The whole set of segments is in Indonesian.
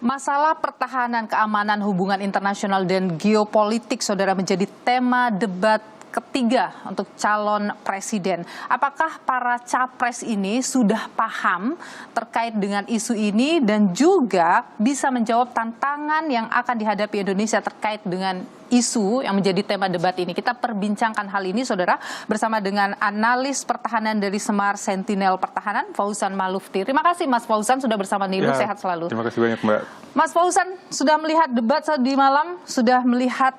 Masalah pertahanan, keamanan, hubungan internasional, dan geopolitik, saudara, menjadi tema debat ketiga untuk calon presiden. Apakah para capres ini sudah paham terkait dengan isu ini dan juga bisa menjawab tantangan yang akan dihadapi Indonesia terkait dengan isu yang menjadi tema debat ini? Kita perbincangkan hal ini, saudara, bersama dengan analis pertahanan dari Semar Sentinel Pertahanan, Fauzan Malufti. Terima kasih, Mas Fauzan, sudah bersama Nilu. Sehat selalu. Terima kasih banyak, Mbak. Mas Fauzan, sudah melihat debat tadi malam, sudah melihat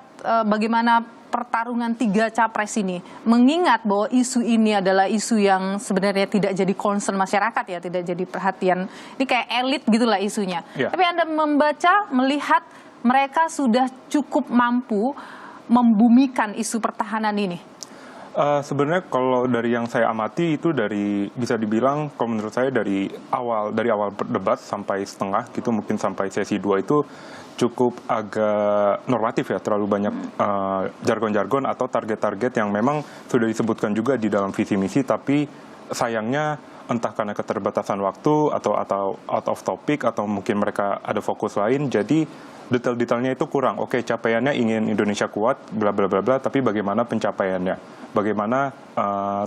bagaimana pertarungan tiga capres ini, mengingat bahwa isu ini adalah isu yang sebenarnya tidak jadi concern masyarakat, ya, tidak jadi perhatian. Ini kayak elit gitulah isunya. Ya. Tapi Anda membaca, melihat mereka sudah cukup mampu membumikan isu pertahanan ini. Sebenarnya kalau dari yang saya amati itu bisa dibilang kalau menurut saya dari awal debat sampai setengah gitu, mungkin sampai sesi 2 itu cukup agak normatif, ya, terlalu banyak jargon-jargon atau target-target yang memang sudah disebutkan juga di dalam visi misi, tapi sayangnya entah karena keterbatasan waktu atau out of topic atau mungkin mereka ada fokus lain, jadi detail-detailnya itu kurang. Oke, capaiannya ingin Indonesia kuat, bla bla bla bla, tapi bagaimana pencapaiannya, bagaimana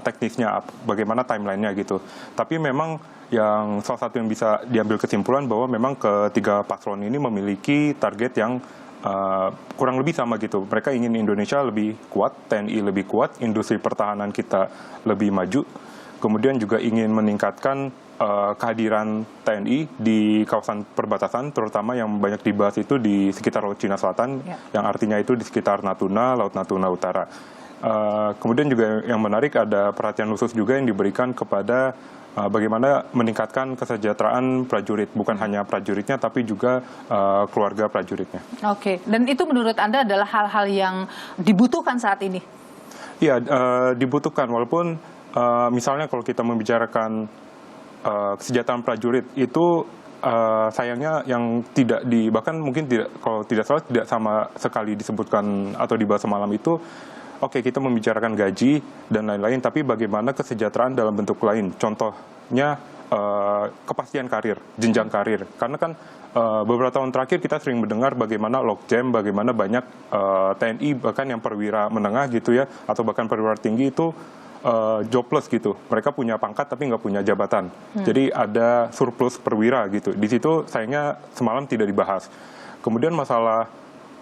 teknisnya, bagaimana timelinenya gitu. Tapi memang yang salah satu yang bisa diambil kesimpulan bahwa memang ketiga paslon ini memiliki target yang kurang lebih sama gitu. Mereka ingin Indonesia lebih kuat, TNI lebih kuat, industri pertahanan kita lebih maju, kemudian juga ingin meningkatkan kehadiran TNI di kawasan perbatasan, terutama yang banyak dibahas itu di sekitar Laut Cina Selatan, yang artinya itu di sekitar Natuna, Laut Natuna Utara. Kemudian juga yang menarik ada perhatian khusus juga yang diberikan kepada bagaimana meningkatkan kesejahteraan prajurit, bukan hanya prajuritnya tapi juga keluarga prajuritnya. Oke, dan itu menurut Anda adalah hal-hal yang dibutuhkan saat ini? Iya, dibutuhkan, walaupun misalnya kalau kita membicarakan kesejahteraan prajurit itu sayangnya yang tidak bahkan mungkin tidak, kalau tidak salah tidak sama sekali disebutkan atau dibahas semalam itu. Oke, kita membicarakan gaji dan lain-lain, tapi bagaimana kesejahteraan dalam bentuk lain, contohnya kepastian karir, jenjang karir, karena kan beberapa tahun terakhir kita sering mendengar bagaimana logjam, bagaimana banyak TNI bahkan yang perwira menengah gitu, ya, atau bahkan perwira tinggi itu jobless gitu, mereka punya pangkat tapi nggak punya jabatan, jadi ada surplus perwira gitu. Di situ sayangnya semalam tidak dibahas. Kemudian masalah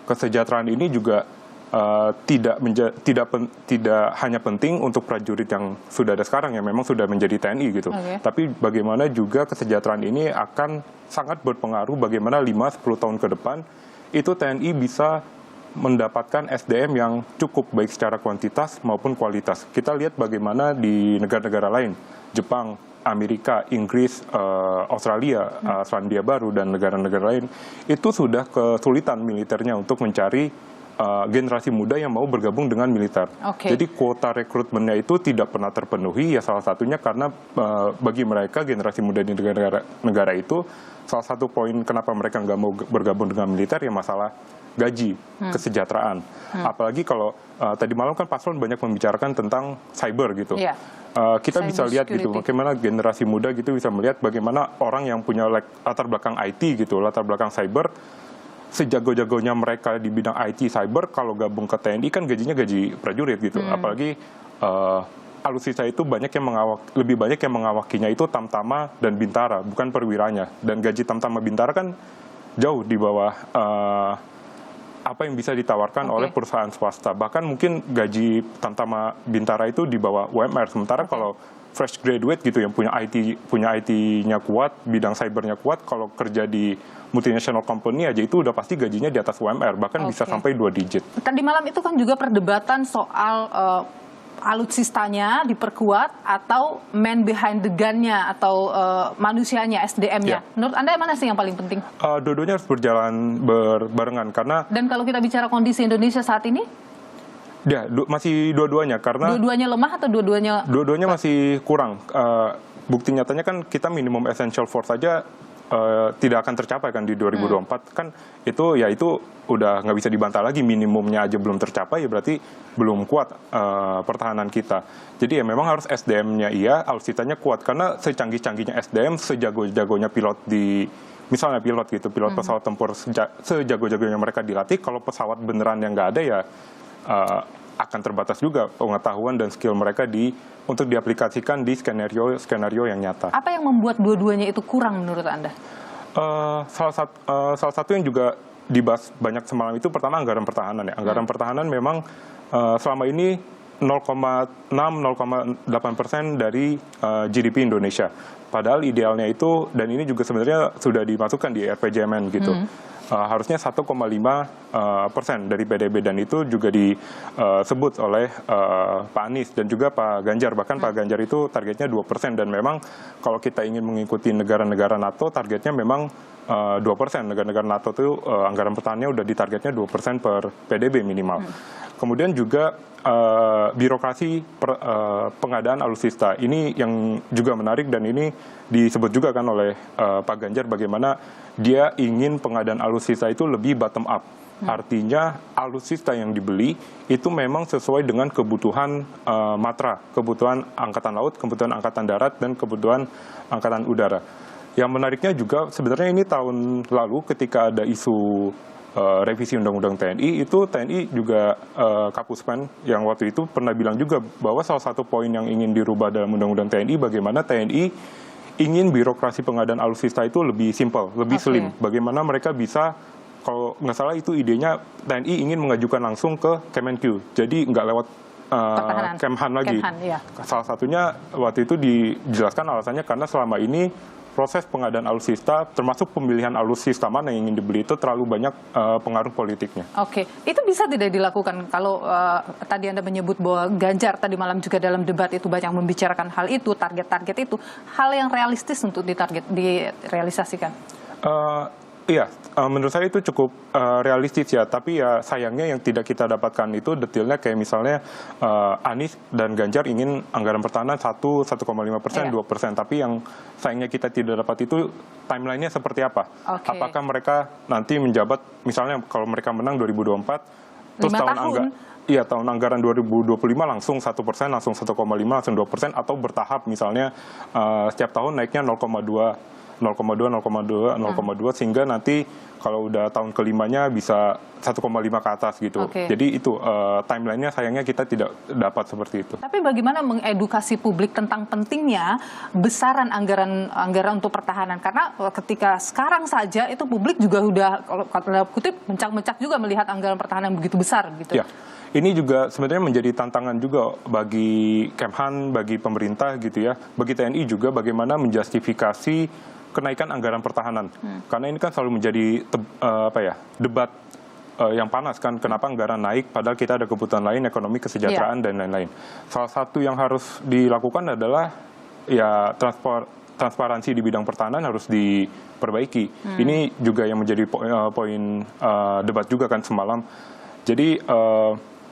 kesejahteraan ini juga tidak hanya penting untuk prajurit yang sudah ada sekarang, yang memang sudah menjadi TNI gitu, tapi bagaimana juga kesejahteraan ini akan sangat berpengaruh bagaimana 5-10 tahun ke depan itu TNI bisa mendapatkan SDM yang cukup baik secara kuantitas maupun kualitas. Kita lihat bagaimana di negara-negara lain, Jepang, Amerika, Inggris, Australia, Selandia Baru, dan negara-negara lain, itu sudah kesulitan militernya untuk mencari generasi muda yang mau bergabung dengan militer. Jadi kuota rekrutmennya itu tidak pernah terpenuhi, ya salah satunya karena bagi mereka generasi muda di negara itu, salah satu poin kenapa mereka nggak mau bergabung dengan militer ya masalah gaji, kesejahteraan. Apalagi kalau tadi malam kan paslon banyak membicarakan tentang cyber gitu. Kita bisa lihat gitu, bagaimana generasi muda gitu bisa melihat bagaimana orang yang punya latar belakang IT gitu, latar belakang cyber, sejago-jagonya mereka di bidang IT cyber, kalau gabung ke TNI kan gajinya gaji prajurit gitu. Apalagi alutsista itu lebih banyak yang mengawakinya itu Tamtama dan Bintara, bukan perwiranya. Dan gaji Tamtama Bintara kan jauh di bawah apa yang bisa ditawarkan oleh perusahaan swasta. Bahkan mungkin gaji Tamtama Bintara itu di bawah UMR. Sementara kalau fresh graduate gitu yang punya IT-nya kuat, bidang cybernya kuat, kalau kerja di multinational company aja itu udah pasti gajinya di atas UMR, bahkan bisa sampai 2 digit. Tadi malam itu kan juga perdebatan soal alutsistanya diperkuat atau man behind the gun-nya atau manusianya, SDM-nya. Menurut Anda yang mana sih yang paling penting? Dua-duanya harus berjalan berbarengan karena. Dan kalau kita bicara kondisi Indonesia saat ini? Ya, masih dua-duanya karena. Dua-duanya lemah atau dua-duanya? Dua-duanya masih kurang. Bukti nyatanya kan kita minimum essential force saja tidak akan tercapai kan di 2024 kan itu udah nggak bisa dibantah lagi, minimumnya aja belum tercapai, ya berarti belum kuat pertahanan kita. Jadi ya memang harus SDM-nya alutsistanya kuat, karena secanggih-canggihnya SDM, sejago-jagonya pilot di misalnya pilot gitu, pilot pesawat tempur sejago-jagonya mereka dilatih, kalau pesawat beneran yang nggak ada ya akan terbatas juga pengetahuan dan skill mereka untuk diaplikasikan di skenario yang nyata. Apa yang membuat dua-duanya itu kurang menurut Anda? Salah satu yang juga dibahas banyak semalam itu pertama anggaran pertahanan ya. Anggaran pertahanan memang selama ini 0,6-0,8% dari GDP Indonesia. Padahal idealnya itu, dan ini juga sebenarnya sudah dimasukkan di RPJMN gitu. Harusnya 1,5% dari PDB, dan itu juga disebut oleh Pak Anies dan juga Pak Ganjar. Bahkan Pak Ganjar itu targetnya 2%, dan memang kalau kita ingin mengikuti negara-negara NATO, targetnya memang 2%. Negara-negara NATO itu anggaran pertahanannya udah ditargetnya 2% per PDB minimal. Kemudian juga birokrasi pengadaan alutsista. Ini yang juga menarik, dan ini disebut juga kan oleh Pak Ganjar bagaimana dia ingin pengadaan alutsista itu lebih bottom up. Artinya alutsista yang dibeli itu memang sesuai dengan kebutuhan matra, kebutuhan angkatan laut, kebutuhan angkatan darat, dan kebutuhan angkatan udara. Yang menariknya juga sebenarnya ini tahun lalu ketika ada isu revisi Undang-Undang TNI, itu TNI juga Kapuspen yang waktu itu pernah bilang juga bahwa salah satu poin yang ingin dirubah dalam Undang-Undang TNI bagaimana TNI ingin birokrasi pengadaan alutsista itu lebih simpel, lebih slim. Bagaimana mereka bisa, kalau nggak salah itu idenya TNI ingin mengajukan langsung ke Kemenq, jadi nggak lewat Kemhan lagi. Iya. Salah satunya waktu itu dijelaskan alasannya karena selama ini proses pengadaan alutsista, termasuk pemilihan alutsista mana yang ingin dibeli, itu terlalu banyak pengaruh politiknya. Oke, itu bisa tidak dilakukan kalau tadi Anda menyebut bahwa Ganjar tadi malam juga dalam debat itu banyak membicarakan hal itu, target-target itu, hal yang realistis untuk direalisasikan? Iya, menurut saya itu cukup realistis ya, tapi ya sayangnya yang tidak kita dapatkan itu detailnya kayak misalnya Anies dan Ganjar ingin anggaran pertahanan 1,5%, 2%, tapi yang sayangnya kita tidak dapat itu timelinenya seperti apa. Apakah mereka nanti menjabat, misalnya kalau mereka menang 2024, terus tahun anggaran 2025 langsung 1%, langsung 1,5%, langsung 2%, atau bertahap misalnya setiap tahun naiknya 0,2, sehingga nanti kalau udah tahun kelimanya bisa 1,5 ke atas gitu. Jadi itu timelinenya sayangnya kita tidak dapat seperti itu. Tapi bagaimana mengedukasi publik tentang pentingnya besaran anggaran untuk pertahanan? Karena ketika sekarang saja itu publik juga udah, kalau kata kutip, mencak-mencak juga melihat anggaran pertahanan begitu besar gitu. Ya. Ini juga sebenarnya menjadi tantangan juga bagi Kemhan, bagi pemerintah gitu ya, bagi TNI juga bagaimana menjustifikasi kenaikan anggaran pertahanan. Karena ini kan selalu menjadi debat yang panas kan, kenapa anggaran naik padahal kita ada kebutuhan lain, ekonomi, kesejahteraan, dan lain-lain. Salah satu yang harus dilakukan adalah ya transparansi di bidang pertahanan harus diperbaiki. Ini juga yang menjadi poin debat juga kan semalam. Jadi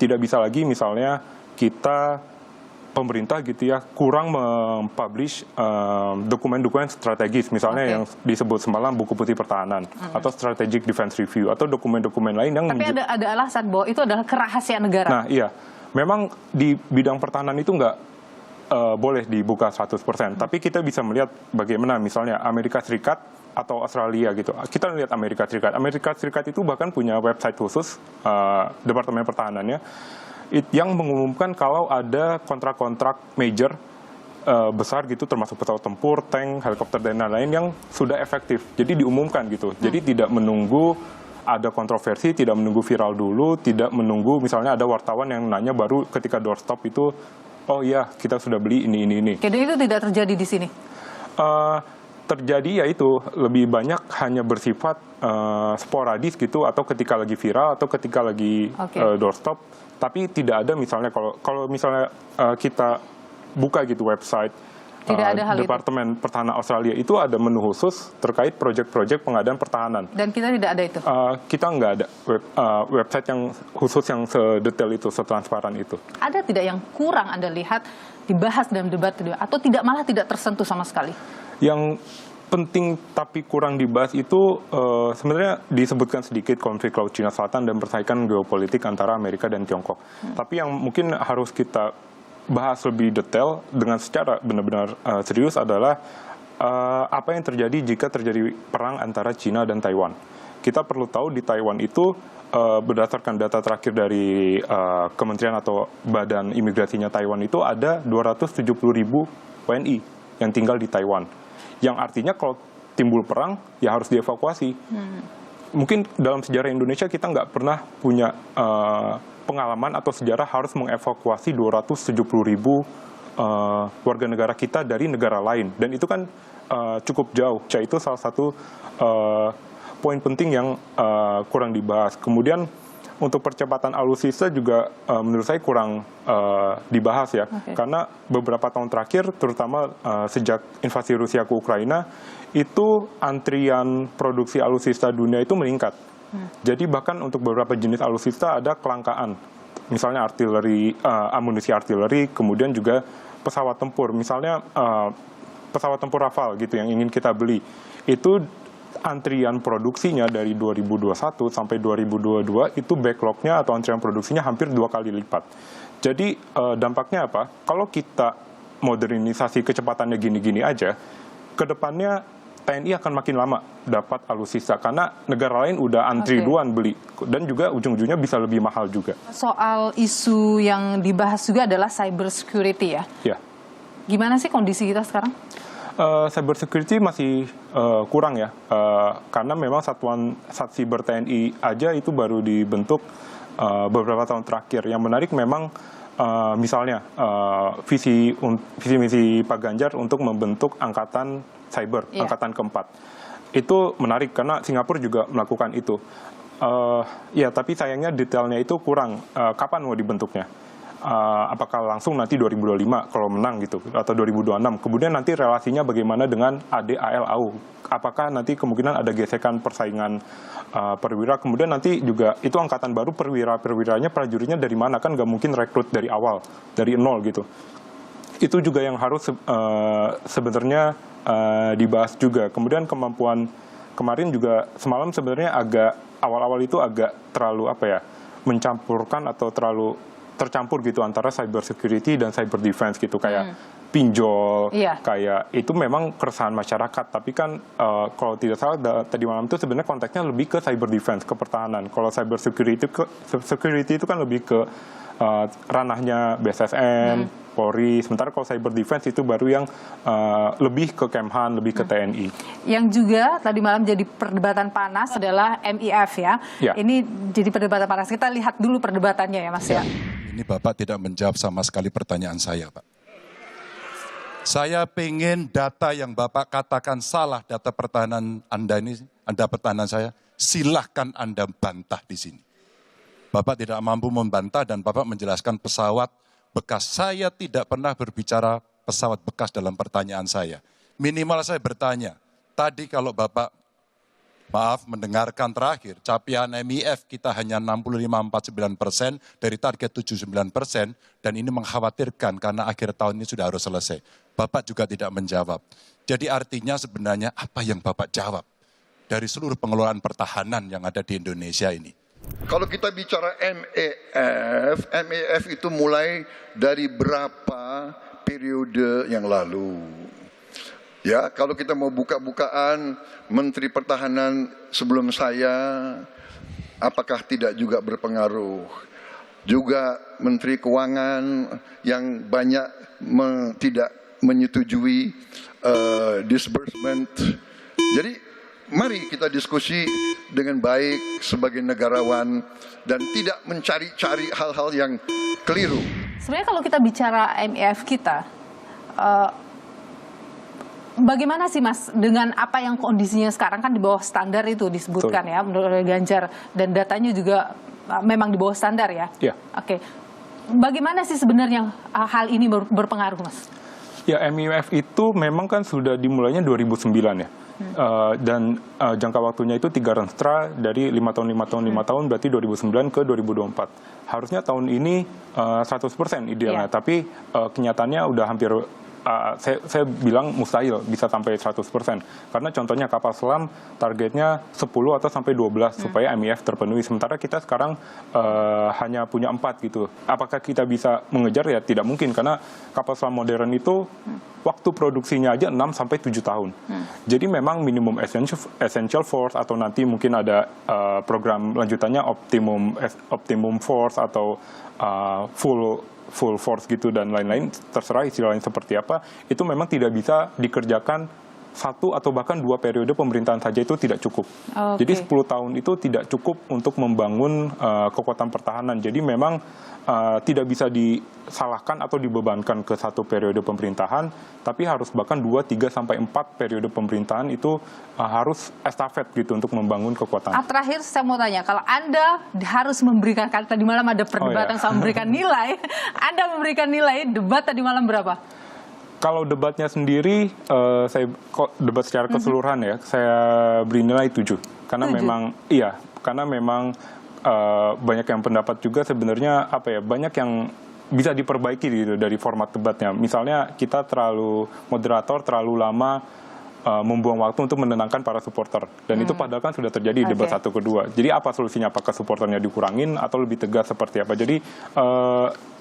tidak bisa lagi misalnya kita pemerintah gitu ya kurang mempublish dokumen-dokumen strategis, misalnya yang disebut semalam buku putih pertahanan atau strategic defense review atau dokumen-dokumen lain yang tapi ada alasan bahwa itu adalah kerahasiaan negara. Nah iya, memang di bidang pertahanan itu nggak boleh dibuka 100%, tapi kita bisa melihat bagaimana misalnya Amerika Serikat atau Australia gitu. Kita lihat Amerika Serikat itu bahkan punya website khusus Departemen Pertahanannya yang mengumumkan kalau ada kontrak-kontrak major besar gitu, termasuk pesawat tempur, tank, helikopter, dan lain-lain yang sudah efektif. Jadi diumumkan gitu. Jadi tidak menunggu ada kontroversi, tidak menunggu viral dulu, tidak menunggu misalnya ada wartawan yang nanya baru ketika doorstop itu, oh iya kita sudah beli ini. Jadi itu tidak terjadi di sini? Terjadi yaitu lebih banyak hanya bersifat sporadis gitu, atau ketika lagi viral atau ketika lagi doorstop, tapi tidak ada misalnya kalau misalnya kita buka gitu website Departemen Pertahanan Australia itu ada menu khusus terkait proyek-proyek pengadaan pertahanan. Dan kita tidak ada itu? Kita nggak ada website yang khusus yang sedetail itu, setransparan itu. Ada tidak yang kurang Anda lihat dibahas dalam debat itu, atau malah tidak tersentuh sama sekali? Yang penting tapi kurang dibahas itu sebenarnya disebutkan sedikit konflik Laut Cina Selatan dan persaingan geopolitik antara Amerika dan Tiongkok. Tapi yang mungkin harus kita bahas lebih detail dengan secara benar-benar serius adalah apa yang terjadi jika terjadi perang antara China dan Taiwan. Kita perlu tahu di Taiwan itu berdasarkan data terakhir dari Kementerian atau Badan Imigrasinya Taiwan itu ada 270.000 WNI yang tinggal di Taiwan. Yang artinya kalau timbul perang, ya harus dievakuasi. Mungkin dalam sejarah Indonesia kita nggak pernah punya pengalaman atau sejarah harus mengevakuasi 270.000 warga negara kita dari negara lain. Dan itu kan cukup jauh. Itu salah satu poin penting yang kurang dibahas. Kemudian untuk percepatan alutsista juga menurut saya kurang dibahas ya. Karena beberapa tahun terakhir, terutama sejak invasi Rusia ke Ukraina, itu antrian produksi alutsista dunia itu meningkat. Jadi bahkan untuk beberapa jenis alutsista ada kelangkaan. Misalnya artileri, amunisi artileri, kemudian juga pesawat tempur. Misalnya pesawat tempur Rafale gitu yang ingin kita beli. Itu antrian produksinya dari 2021 sampai 2022 itu backlognya atau antrian produksinya hampir 2 kali lipat. Jadi dampaknya apa? Kalau kita modernisasi kecepatannya gini-gini aja, kedepannya TNI akan makin lama dapat alutsista karena negara lain udah antri duluan beli dan juga ujung-ujungnya bisa lebih mahal juga. Soal isu yang dibahas juga adalah cyber security ya. Ya. Gimana sih kondisi kita sekarang? Cyber security masih kurang ya, karena memang satuan Satsiber TNI aja itu baru dibentuk beberapa tahun terakhir. Yang menarik memang misalnya visi misi Pak Ganjar untuk membentuk angkatan cyber, angkatan keempat. Itu menarik karena Singapura juga melakukan itu. Ya, tapi sayangnya detailnya itu kurang. Kapan mau dibentuknya? Apakah langsung nanti 2025 kalau menang gitu, atau 2026? Kemudian nanti relasinya bagaimana dengan AD/AL/AU? Apakah nanti kemungkinan ada gesekan persaingan perwira? Kemudian nanti juga itu angkatan baru perwiranya prajuritnya dari mana? Kan nggak mungkin rekrut dari awal, dari nol gitu. Itu juga yang harus sebenarnya dibahas juga. Kemudian kemampuan kemarin juga semalam sebenarnya agak awal-awal itu agak terlalu mencampurkan atau terlalu tercampur gitu antara cyber security dan cyber defense gitu, kayak pinjol, kayak itu memang keresahan masyarakat. Tapi kan kalau tidak salah tadi malam itu sebenarnya konteksnya lebih ke cyber defense, ke pertahanan. Kalau cyber security itu kan lebih ke ranahnya BSSN, Polri. Sementara kalau cyber defense itu baru yang lebih ke Kemhan, lebih ke TNI. Yang juga tadi malam jadi perdebatan panas adalah MIF ya. Ini jadi perdebatan panas. Kita lihat dulu perdebatannya ya Mas ya. Ini Bapak tidak menjawab sama sekali pertanyaan saya, Pak. Saya pengen data yang Bapak katakan salah, data pertahanan Anda ini, Anda pertahanan saya, silahkan Anda bantah di sini. Bapak tidak mampu membantah dan Bapak menjelaskan pesawat bekas. Saya tidak pernah berbicara pesawat bekas dalam pertanyaan saya. Minimal saya bertanya, tadi kalau Bapak mendengarkan terakhir, capaian MIF kita hanya 65-49% dari target 79%, dan ini mengkhawatirkan karena akhir tahun ini sudah harus selesai. Bapak juga tidak menjawab. Jadi artinya sebenarnya apa yang Bapak jawab dari seluruh pengelolaan pertahanan yang ada di Indonesia ini? Kalau kita bicara MEF itu mulai dari berapa periode yang lalu. Ya, kalau kita mau buka-bukaan, Menteri Pertahanan sebelum saya, apakah tidak juga berpengaruh? Juga Menteri Keuangan yang banyak tidak menyetujui disbursement. Jadi, mari kita diskusi dengan baik sebagai negarawan dan tidak mencari-cari hal-hal yang keliru. Sebenarnya kalau kita bicara MEF kita, bagaimana sih Mas dengan apa yang kondisinya sekarang kan di bawah standar itu disebutkan ya menurut Ganjar, dan datanya juga memang di bawah standar ya? Iya. Oke. Bagaimana sih sebenarnya hal ini berpengaruh Mas? Ya, MEF itu memang kan sudah dimulainya 2009 ya. Dan jangka waktunya itu 3 renstra dari 5 tahun, berarti 2009 ke 2024. Harusnya tahun ini 100% idealnya, tapi kenyataannya udah hampir saya bilang mustahil bisa sampai 100%. Karena contohnya kapal selam targetnya 10 atau sampai 12 supaya MEF terpenuhi. Sementara kita sekarang hanya punya 4 gitu. Apakah kita bisa mengejar? Ya tidak mungkin, karena kapal selam modern itu waktu produksinya aja 6 sampai 7 tahun. Jadi memang minimum essential force atau nanti mungkin ada program lanjutannya optimum force atau full force gitu dan lain-lain, terserah istilahnya seperti apa, itu memang tidak bisa dikerjakan 1 atau bahkan 2 periode pemerintahan saja, itu tidak cukup. Jadi 10 tahun itu tidak cukup untuk membangun kekuatan pertahanan. Jadi memang tidak bisa disalahkan atau dibebankan ke 1 periode pemerintahan, tapi harus bahkan 2, 3, sampai 4 periode pemerintahan itu harus estafet gitu untuk membangun kekuatan. Terakhir saya mau tanya, kalau Anda harus memberikan, tadi malam ada perdebatan soal memberikan nilai, Anda memberikan nilai debat tadi malam berapa? Kalau debatnya sendiri, saya debat secara keseluruhan ya, saya beri nilai 7. Karena 7? Memang banyak yang pendapat juga sebenarnya banyak yang bisa diperbaiki gitu dari format debatnya. Misalnya kita moderator terlalu lama membuang waktu untuk menenangkan para supporter, dan itu padahal kan sudah terjadi debat 1 kedua. Jadi apa solusinya? Apakah supporternya dikurangin atau lebih tegas seperti apa? Jadi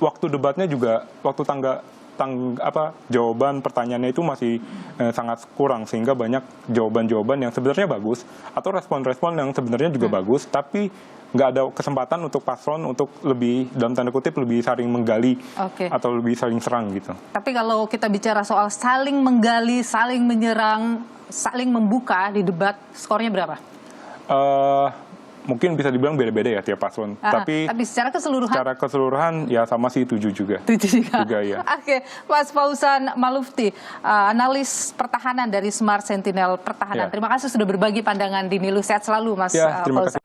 waktu debatnya juga jawaban pertanyaannya itu masih sangat kurang, sehingga banyak jawaban-jawaban yang sebenarnya bagus atau respon-respon yang sebenarnya juga bagus, tapi nggak ada kesempatan untuk paslon untuk lebih, dalam tanda kutip, lebih saling menggali atau lebih saling serang gitu. Tapi kalau kita bicara soal saling menggali, saling menyerang, saling membuka di debat, skornya berapa? Mungkin bisa dibilang beda-beda ya tiap paslon. Tapi secara keseluruhan? Secara keseluruhan ya sama sih 7 juga. 7 juga ya. Oke, Mas Fauzan Malufti, analis pertahanan dari Smart Sentinel Pertahanan. Terima kasih sudah berbagi pandangan di Nilu. Sehat selalu Mas Terima kasih.